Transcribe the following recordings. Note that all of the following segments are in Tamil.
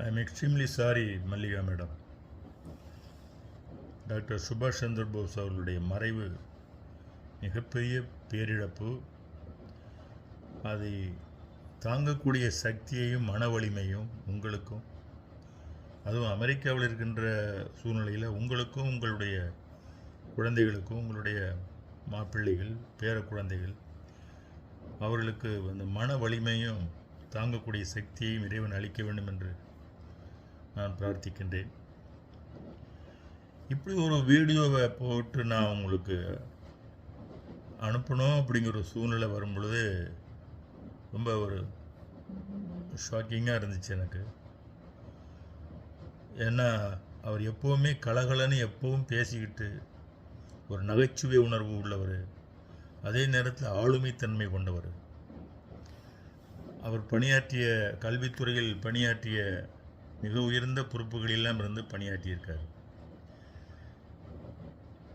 I am extremely sorry, Mallika madam. Doctor சுபாஷ் சந்திர போஸ் அவர்களுடைய மறைவு மிகப்பெரிய பேரிழப்பு. அதை தாங்கக்கூடிய சக்தியையும் மன வலிமையும் உங்களுக்கும், அதுவும் அமெரிக்காவில் இருக்கின்ற சூழ்நிலையில் உங்களுக்கும் உங்களுடைய குழந்தைகளுக்கும் உங்களுடைய மாப்பிள்ளைகள் பேர குழந்தைகள் அவர்களுக்கு அந்த மன வலிமையும் தாங்கக்கூடிய சக்தியையும் இறைவன் அளிக்க வேண்டும் என்று நான் பிரார்த்திக்கின்றேன். இப்படி ஒரு வீடியோவை போட்டு நான் உங்களுக்கு அனுப்பணும் அப்படிங்கிற ஒரு சூழ்நிலை வரும் பொழுது ரொம்ப ஒரு ஷாக்கிங்காக இருந்துச்சு எனக்கு. ஏன்னா அவர் எப்போவுமே கலகலன்னு எப்பவும் பேசிக்கிட்டு ஒரு நகைச்சுவை உணர்வு உள்ளவர், அதே நேரத்தில் ஆளுமைத்தன்மை கொண்டவர். அவர் பணியாற்றிய கல்வித்துறையில் பணியாற்றிய மிக உயர்ந்த பொறுப்புகளெல்லாம் இருந்து பணியாற்றியிருக்கார்.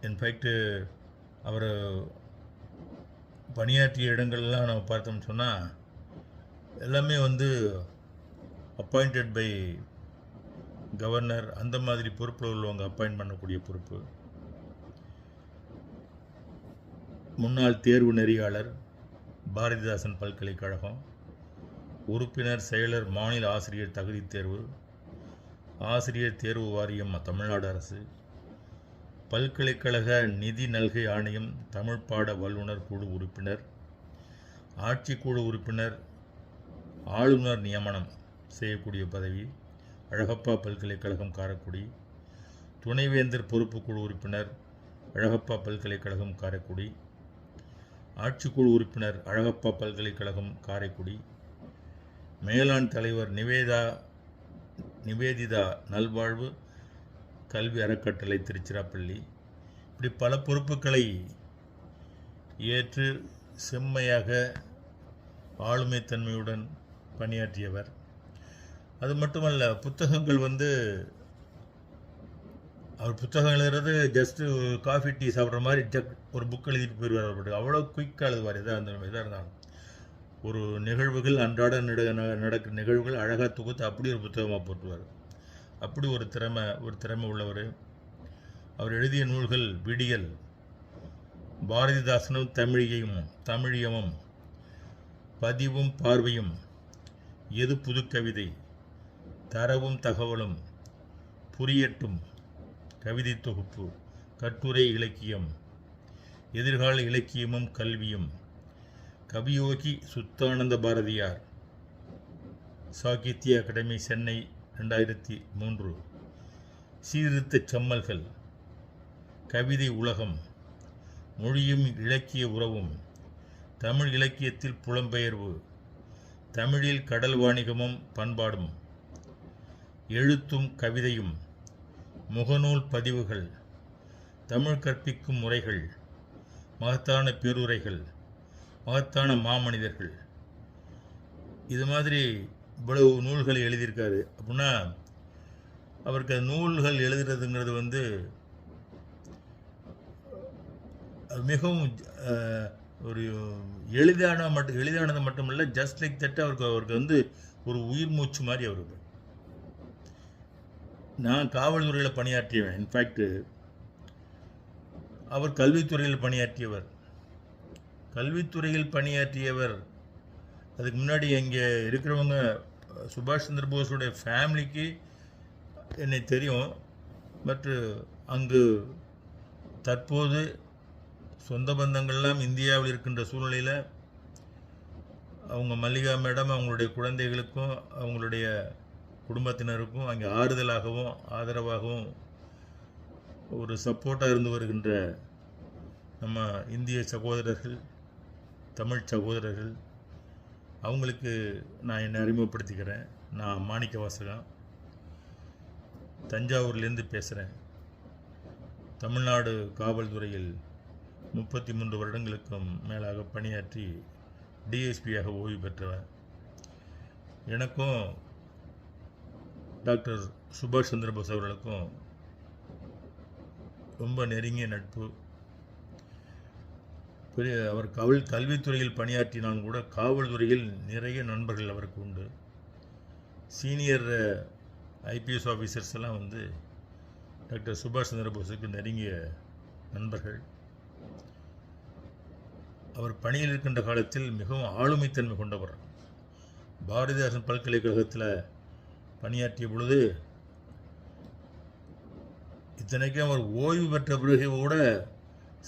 இன்ஃபேக்டு அவர் பணியாற்றிய இடங்கள்லாம் நம்ம பார்த்தோம்னு சொன்னால் எல்லாமே அப்பாயிண்டட் பை கவர்னர், அந்த மாதிரி பொறுப்பில் உள்ளவங்க அப்பாயிண்ட் பண்ணக்கூடிய பொறுப்பு. முன்னாள் தேர்வு நெறியாளர், பாரதிதாசன் பல்கலைக்கழகம், உறுப்பினர் செயலர், மாநில ஆசிரியர் தகுதி தேர்வு, ஆசிரியர் தேர்வு வாரியம் தமிழ்நாடு அரசு, பல்கலைக்கழக நிதி நல்கை ஆணையம் தமிழ் பாட வல்லுநர் குழு உறுப்பினர், ஆட்சிக்குழு உறுப்பினர், ஆளுநர் நியமனம் செய்யக்கூடிய பதவி அழகப்பா பல்கலைக்கழகம் காரைக்குடி, துணைவேந்தர் பொறுப்பு குழு உறுப்பினர் அழகப்பா பல்கலைக்கழகம் காரைக்குடி, ஆட்சிக்குழு உறுப்பினர் அழகப்பா பல்கலைக்கழகம் காரைக்குடி, மேலாண் தலைவர் நிவேதிதா நல்வாழ்வு கல்வி அறக்கட்டளை திருச்சிராப்பள்ளி. இப்படி பல பொறுப்புகளை ஏற்று செம்மையாக ஆளுமைத்தன்மையுடன் பணியாற்றியவர். அது மட்டுமல்ல, புத்தகங்கள் அவர் புத்தகம் எழுதுறது ஜஸ்ட்டு காஃபி டீ சாப்பிட்ற மாதிரி ஒரு புக் எழுதிட்டு போயிடுவார். அவ்வளோ குயிக்காக எழுதுவார். எதாக இருந்தாலும் ஒரு நிகழ்வுகள், அன்றாட நடக்கிற நிகழ்வுகள் அழகாக தொகுத்து அப்படி ஒரு புத்தகமாக போட்டுவார். அப்படி ஒரு திறமை உள்ளவர். அவர் எழுதிய நூல்கள் விடியல், பாரதிதாசனும் தமிழியமும், பதிவும் பார்வையும், எது புது கவிதை, தரவும் தகவலும், புரியட்டும், கவிதை தொகுப்பு, கட்டுரை இலக்கியம், எதிர்கால இலக்கியமும் கல்வியும், கவியோகி சுத்தானந்த பாரதியார், சாகித்ய அகாடமி சென்னை 2003, சீர்திருத்த செம்மல்கள், கவிதை உலகம், மொழியும் இலக்கிய உறவும், தமிழ் இலக்கியத்தில் புலம்பெயர்வு, தமிழில் கடல் வாணிகமும் பண்பாடும், எழுத்தும் கவிதையும், முகநூல் பதிவுகள், தமிழ் கற்பிக்கும் முறைகள், மகத்தான பேருரைகள், மகத்தான மாமனிதர்கள், இது மாதிரி இவ்வளவு நூல்களை எழுதியிருக்காரு. அப்படின்னா அவருக்கு அது நூல்கள் எழுதுறதுங்கிறது மிகவும் ஒரு எளிதானது மட்டுமல்ல, ஜஸ்ட் லைக் தட் அவருக்கு ஒரு உயிர் மூச்சு மாதிரி அவருக்கு. நான் காவல்துறையில் பணியாற்றியவன். இன்ஃபேக்ட் அவர் கல்வித்துறையில் பணியாற்றியவர். அதுக்கு முன்னாடி இங்கே இருக்கிறவங்க சுபாஷ் சந்திர போஸுடைய ஃபேமிலிக்கு என்னை தெரியும். பட் அங்கு தற்போது சொந்த பந்தங்கள்லாம் இந்தியாவில் இருக்கின்ற சூழ்நிலையில் அவங்க மல்லிகா மேடம் அவங்களுடைய குழந்தைகளுக்கும் அவங்களுடைய குடும்பத்தினருக்கும் அங்கே ஆறுதலாகவும் ஆதரவாகவும் ஒரு சப்போர்ட்டாக இருந்து வருகின்ற நம்ம இந்திய சகோதரர்கள், தமிழ் சகோதரர்கள், அவங்களுக்கு நான் என்னை அறிமுகப்படுத்திக்கிறேன். நான் மாணிக்க வாசகம், தஞ்சாவூர்லேருந்து பேசுகிறேன். தமிழ்நாடு காவல்துறையில் 33 வருடங்களுக்கும் மேலாக பணியாற்றி டிஎஸ்பியாக ஓய்வு பெற்றவர். எனக்கும் டாக்டர் சுபாஷ் சந்திர போஸ் அவர்களுக்கும் ரொம்ப நெருங்கிய நட்பு. அவர் கல்வித்துறையில் பணியாற்றினாலும் கூட காவல்துறையில் நிறைய நண்பர்கள் அவருக்கு உண்டு. சீனியர் ஐபிஎஸ் ஆஃபீஸர்ஸ் எல்லாம் வந்து டாக்டர் சுபாஷ் சந்திர போஸுக்கு நெருங்கிய நண்பர்கள். அவர் பணியில் இருக்கின்ற காலத்தில் மிகவும் ஆளுமைத்தன்மை கொண்டவர். பாரதிதாசன் பல்கலைக்கழகத்தில் பணியாற்றிய பொழுது, இத்தனைக்கும் அவர் ஓய்வு பெற்ற பிறகு கூட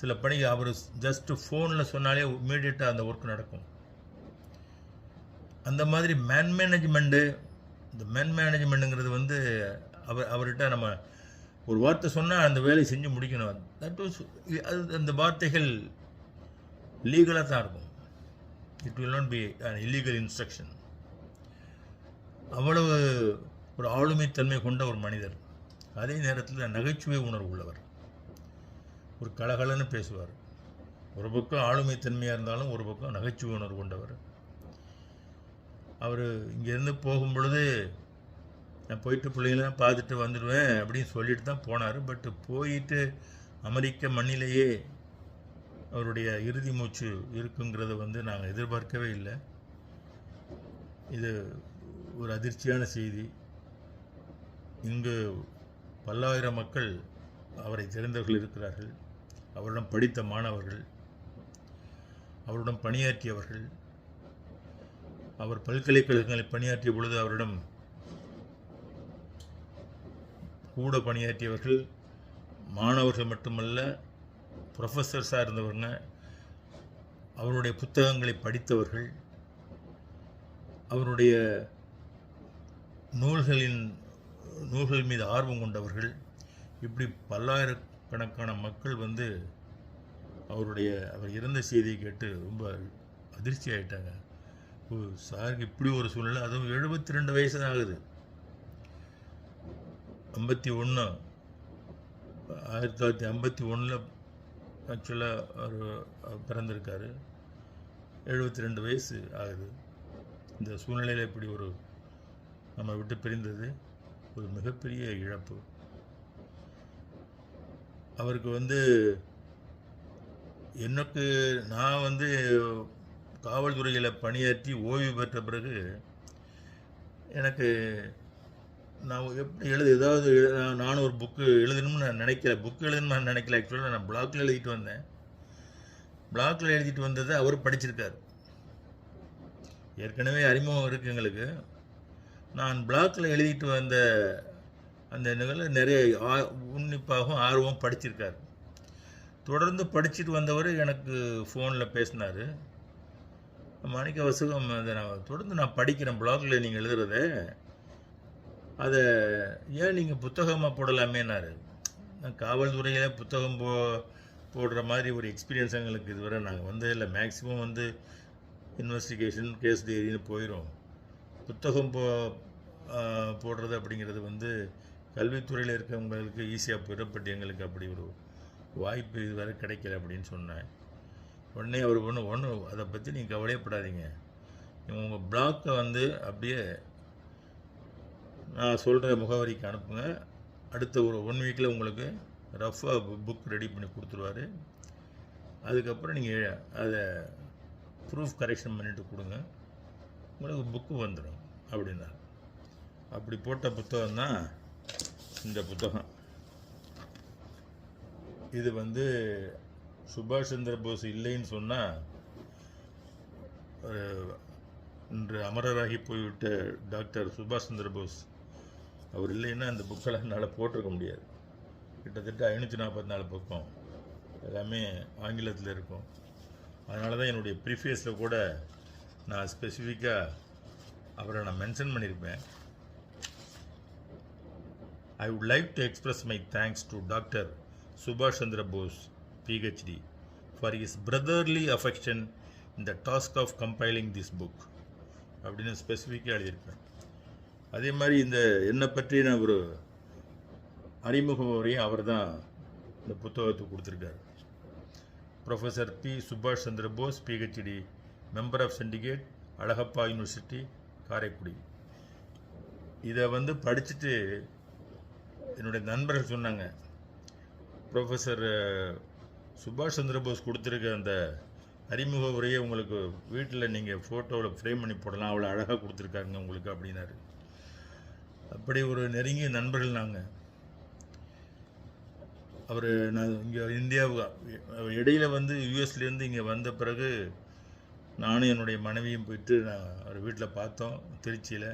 சில பணிகள் அவர் ஜஸ்ட் ஃபோனில் சொன்னாலே இமீடியட்டாக அந்த ஒர்க் நடக்கும். அந்த மாதிரி இந்த மேன் மேனேஜ்மெண்ட்டுங்கிறது வந்து அவர்கிட்ட நம்ம ஒரு வார்த்தை சொன்னால் அந்த வேலையை செஞ்சு முடிக்கணும். அந்த வார்த்தைகள் லீகலாக தான் இருக்கும். It will not be an illegal instruction. அவ்வளவு ஒரு ஆளுமைத்தன்மை கொண்ட ஒரு மனிதர். அதே நேரத்தில் நகைச்சுவை உணர்வு உள்ளவர். ஒரு கலகலன்னு பேசுவார். ஒரு பக்கம் ஆளுமைத்தன்மையாக இருந்தாலும் ஒரு பக்கம் நகைச்சுவை உணர்வு கொண்டவர். அவர் இங்கேருந்து போகும் பொழுது, நான் போயிட்டு பிள்ளைங்களாம் பார்த்துட்டு வந்துடுவேன் அப்படின்னு சொல்லிட்டு தான் போனார். பட்டு போயிட்டு அமெரிக்க மண்ணிலேயே அவருடைய இறுதி மூச்சு இருக்குங்கிறத வந்து நாங்கள் எதிர்பார்க்கவே இல்லை. இது ஒரு அதிர்ச்சியான செய்தி. இங்கு பல்லாயிரம் மக்கள் அவரை தெரிந்தவர்கள் இருக்கிறார்கள். அவரிடம் படித்த மாணவர்கள், அவரிடம் பணியாற்றியவர்கள், அவர் பல்கலைக்கழகங்களில் பணியாற்றிய பொழுது அவரிடம் கூட பணியாற்றியவர்கள் மாணவர்கள் மட்டுமல்ல, ப்ரொஃபஸர்ஸாக இருந்தவங்க, அவருடைய புத்தகங்களை படித்தவர்கள், அவருடைய நூல்கள் மீது ஆர்வம் கொண்டவர்கள், இப்படி பல்லாயிரக்கணக்கான மக்கள் வந்து அவர் இறந்த செய்தியை கேட்டு ரொம்ப அதிர்ச்சி ஆகிட்டாங்க. சாருக்கு இப்படி ஒரு சூழ்நிலை, அதுவும் 72 வயசு தான் ஆகுது. 1951 ஆக்சுவலாக அவர் பிறந்திருக்காரு. 72 வயசு ஆகுது. இந்த சூழ்நிலையில் இப்படி ஒரு நம்ம விட்டு பிரிந்தது ஒரு மிகப்பெரிய இழப்பு. அவருக்கு வந்து நான் வந்து காவல்துறையில் பணியாற்றி ஓய்வு பெற்ற பிறகு எனக்கு நான் எப்படி நானும் ஒரு புக்கு எழுதணும்னு நான் நினைக்கல. ஆக்சுவலாக நான் பிளாக்கில் எழுதிட்டு வந்தேன். பிளாக்கில் எழுதிட்டு வந்ததை அவர் படிச்சிருக்கார். ஏற்கனவே அறிமுகம் இருக்குது எங்களுக்கு. நான் பிளாக்கில் எழுதிட்டு வந்த அந்த நிகழ்வு நிறைய உன்னிப்பாகவும் ஆர்வம் படிச்சிருக்கார். தொடர்ந்து படிச்சுட்டு வந்தவர் எனக்கு ஃபோனில் பேசினார். மாணிக்க வாசகம், அதை நான் படிக்கிறேன், பிளாகில் நீங்கள் எழுதுறத, அதை ஏன் நீங்கள் புத்தகமாக போடலாமேனாரு. நான் காவல்துறையில் புத்தகம் போடுற மாதிரி ஒரு எக்ஸ்பீரியன்ஸ் எங்களுக்கு இதுவரை நாங்கள் வந்ததில்லை. மேக்ஸிமம் வந்து இன்வெஸ்டிகேஷன், கேஸ் டைரின்னு போயிடும். புத்தகம் போடுறது அப்படிங்கிறது வந்து கல்வித்துறையில் இருக்கவங்களுக்கு ஈஸியாக போயிடும். பட் எங்களுக்கு அப்படி ஒரு வாய்ப்பு இதுவரை கிடைக்கல அப்படின்னு சொன்னேன். உடனே அவர் ஒன்று அதை பற்றி நீங்கள் கவலையப்படாதீங்க, உங்கள் பிளாக்கை வந்து அப்படியே நான் சொல்கிற முகவரிக்கு அனுப்புங்க. அடுத்த ஒரு 1 வீக்கில் உங்களுக்கு ரஃபாக புக் ரெடி பண்ணி கொடுத்துருவார். அதுக்கப்புறம் நீங்கள் அதை ப்ரூஃப் கரெக்ஷன் பண்ணிவிட்டு கொடுங்க, உங்களுக்கு புக்கு வந்துடும் அப்படின்னா. அப்படி போட்ட புத்தகம் தான் இந்த புத்தகம். இது வந்து சுபாஷ் சந்திர போஸ் இல்லைன்னு சொன்னால், இன்று அமரராகி போய்விட்ட டாக்டர் சுபாஷ் சந்திர போஸ் அவர் இல்லைன்னா அந்த புக்கெல்லாம் என்னால் போட்டிருக்க முடியாது. கிட்டத்தட்ட 544 பக்கம், எல்லாமே ஆங்கிலத்தில் இருக்கும். அதனால தான் என்னுடைய ப்ரீஃபேஸில் கூட நான் ஸ்பெசிஃபிக்காக அவரை நான் மென்ஷன் பண்ணியிருப்பேன். I would like to express my thanks to Dr. Subhash Chandra Bose, PhD, for his brotherly affection in the task of compiling this book அப்படின்னு ஸ்பெசிஃபிக்காக எழுதியிருப்பேன். அதே மாதிரி என்னை பற்றின ஒரு அறிமுக உரையும் அவர் தான் இந்த புத்தகத்தை கொடுத்துருக்காரு. ப்ரொஃபஸர் பி சுபாஷ் Chandra Bose, PhD, member of syndicate, Alagappa university, Karaikudi. இதை வந்து படிச்சுட்டு என்னுடைய நண்பர்கள் சொன்னாங்க, ப்ரொஃபஸர் சுபாஷ் சந்திர போஸ் கொடுத்துருக்க அந்த அறிமுக உரையை உங்களுக்கு வீட்டில் நீங்கள் ஃபோட்டோவில் ஃப்ரேம் பண்ணி போடலாம், அவ்வளோ அழகாக கொடுத்துருக்காருங்க உங்களுக்கு அப்படின்னாரு. அப்படி ஒரு நெருங்கிய நண்பர்கள் நாங்கள். அவர் நான் இங்கே இந்தியாவுக்கு இடையில வந்து யூஎஸ்லேருந்து இங்கே வந்த பிறகு நானும் என்னுடைய மனைவியும் போயிட்டு நான் அவர் வீட்டில் பார்த்தோம் திருச்சியில்.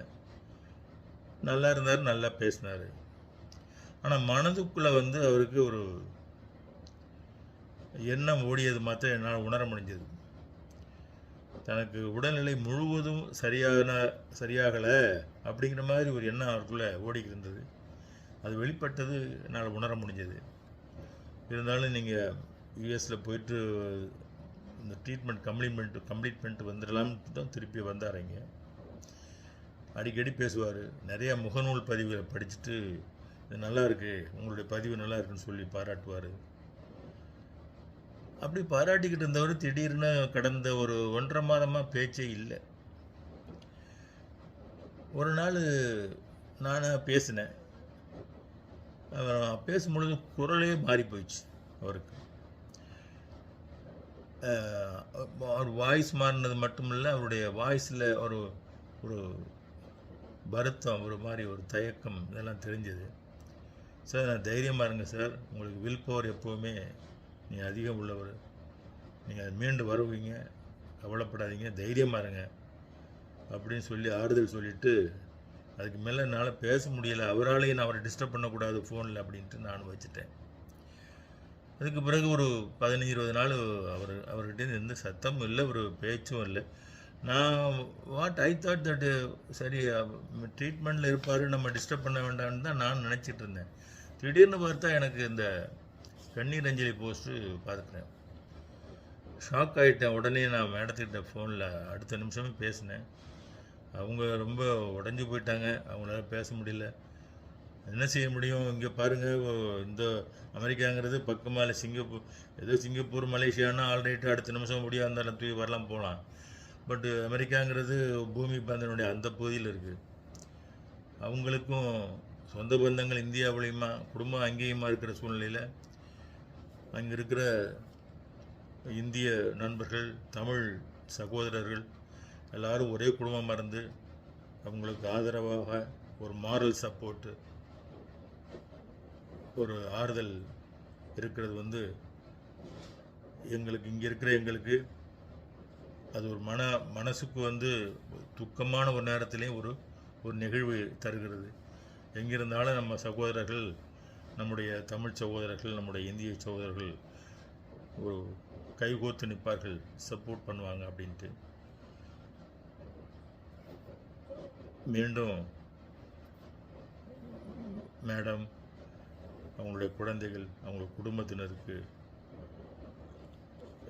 நல்லா இருந்தார், நல்லா பேசினார். ஆனால் மனதுக்குள்ளே வந்து அவருக்கு ஒரு எண்ணம் ஓடியது மாத்திரம் என்னால் உணர முடிஞ்சது. தனக்கு உடல்நிலை முழுவதும் சரியாகலை அப்படிங்கிற மாதிரி ஒரு எண்ணம் அவருக்குள்ளே ஓடிக்கிட்டு இருந்தது. அது வெளிப்பட்டது என்னால் உணர முடிஞ்சது. இருந்தாலும் நீங்கள் யூஎஸில் போயிட்டு இந்த ட்ரீட்மெண்ட் கம்ப்ளீட் பண்ணிட்டு வந்துடலாம்னு தான் திருப்பி வந்தார். இங்கே அடிக்கடி பேசுவார். நிறையா முகநூல் பதிவுகளை படிச்சுட்டு இது நல்லா இருக்கு, உங்களுடைய பதிவு நல்லா இருக்குன்னு சொல்லி பாராட்டுவார். அப்படி பாராட்டிக்கிட்டு இருந்தவர் திடீர்னு கடந்த ஒரு 1.5 மாதமாக பேச்சே இல்லை. ஒரு நாள் நானாக பேசினேன். பேசும்பொழுது குரலே மாறி போயிடுச்சு அவருக்கு. அவர் வாய்ஸ் மாறினது மட்டும் இல்லை, அவருடைய வாய்ஸில் ஒரு ஒரு வருத்தம், ஒரு மாதிரி ஒரு தயக்கம், இதெல்லாம் தெரிஞ்சது. சார் நான் தைரியமாக இருங்க சார், உங்களுக்கு வில் பவர் எப்போவுமே நீங்கள் அதிகம் உள்ளவர், நீங்கள் மீண்டு வருவீங்க, கவலைப்படாதீங்க, தைரியமாக இருங்க அப்படின்னு சொல்லி ஆறுதல் சொல்லிவிட்டு அதுக்கு மேலே என்னால் பேச முடியலை. அவராலேயும் நான் அவரை டிஸ்டர்ப் பண்ணக்கூடாது ஃபோனில் அப்படின்ட்டு நான் வச்சுட்டேன். அதுக்கு பிறகு ஒரு 15-20 நாள் அவர்கிட்ட எந்த சத்தமும் இல்லை, ஒரு பேச்சும் இல்லை. நான் ஐ தாட் தட்டு சரி ட்ரீட்மெண்ட்டில் இருப்பார், நம்ம டிஸ்டர்ப் பண்ண வேண்டாம்னு தான் நான் நினச்சிட்டு இருந்தேன். திடீர்னு பார்த்தா எனக்கு இந்த கண்ணீர் அஞ்சலி போஸ்ட்டு பார்த்துட்டேன். ஷாக் ஆகிட்டேன். உடனே நான் மேடத்துக்கிட்ட ஃபோனில் அடுத்த நிமிஷமே பேசினேன். அவங்க ரொம்ப உடஞ்சி போயிட்டாங்க, அவங்களால பேச முடியல. என்ன செய்ய முடியும், இங்கே பாருங்கள், இந்த அமெரிக்காங்கிறது பக்கமாக இல்லை, சிங்கப்பூர் மலேசியானா ஆல்ரைட்டு அடுத்த நிமிஷம் முடியாது இருந்தாலும் தூக்கி வரலாம் போகலாம். பட்டு அமெரிக்காங்கிறது பூமி பந்தனுடைய அந்த பகுதியில் இருக்குது. அவங்களுக்கும் சொந்த பந்தங்கள் இந்தியாவிலையுமா குடும்பம் அங்கேயுமா இருக்கிற சூழ்நிலையில் அங்கே இருக்கிற இந்திய நண்பர்கள், தமிழ் சகோதரர்கள் எல்லோரும் ஒரே குடும்பமாக இருந்து அவங்களுக்கு ஆதரவாக ஒரு மாரல் சப்போர்ட்டு, ஒரு ஆறுதல் இருக்கிறது வந்து எங்களுக்கு இங்கே இருக்கிற எங்களுக்கு அது ஒரு மனசுக்கு வந்து துக்கமான ஒரு நேரத்திலையும் ஒரு நிகழ்வு தருகிறது. எங்கிருந்தாலும் நம்ம சகோதரர்கள், நம்முடைய தமிழ் சகோதரர்கள், நம்முடைய இந்திய சகோதரர்கள் ஒரு கைகோத்து நிற்பார்கள், சப்போர்ட் பண்ணுவாங்க அப்படின்ட்டு. மீண்டும் மேடம், அவங்களுடைய குழந்தைகள், அவங்களுடைய குடும்பத்தினருக்கு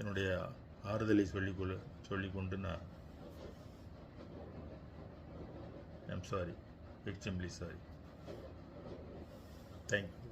என்னுடைய ஆறுதலை சொல்லிக்கொண்டு நான் I'm sorry, extremely sorry. Thank you.